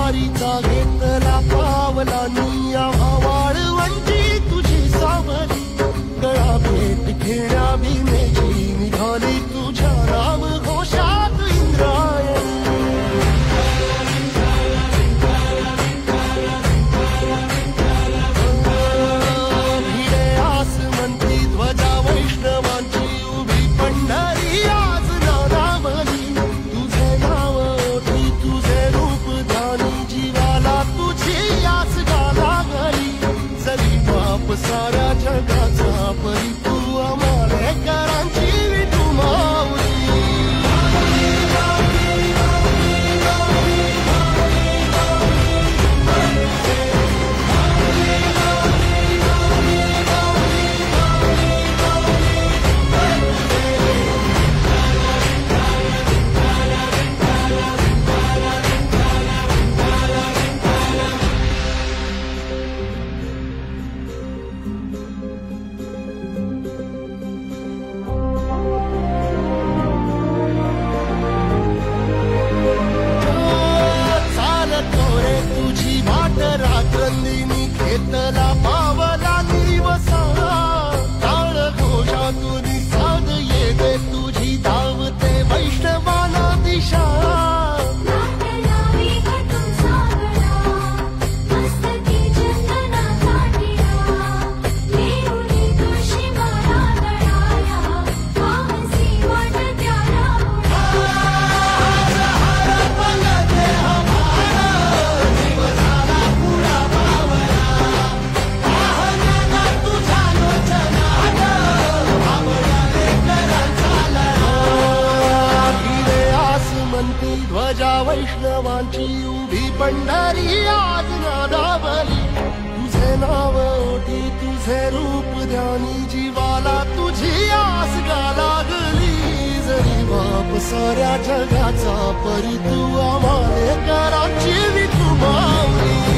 वारीचा घेतला पावलांनी आम्हा वाळवंटी तुझी सावली गळा भेट घेण्या भीमेची निघाली तुझ्या नाम घोषात इंद्रायणी भिडे आसमंती ध्वजा वैष्णवांची उभी पंढरी आज नादावली तुझे नाव ओठी तुझे रूप ध्यानी जीवाला तुझी आस लागली जरी बाप साऱ्या जगाचा परी तू आमालेकरांची विठू माऊली रात्रंदिनी घेतला पावला दिवसा टाळ घोषातून साध येते तुझी धावते वैष्णवाला दिशा ध्वजा वैष्णवांची उभी पंढरी आज नादावली तुझे नाव ओठी तुझे रूप ध्यानी जीवाला तुझी आस लागली जरी बाप साऱ्या जगाचा परी तू आमालेकरांची विठू माऊली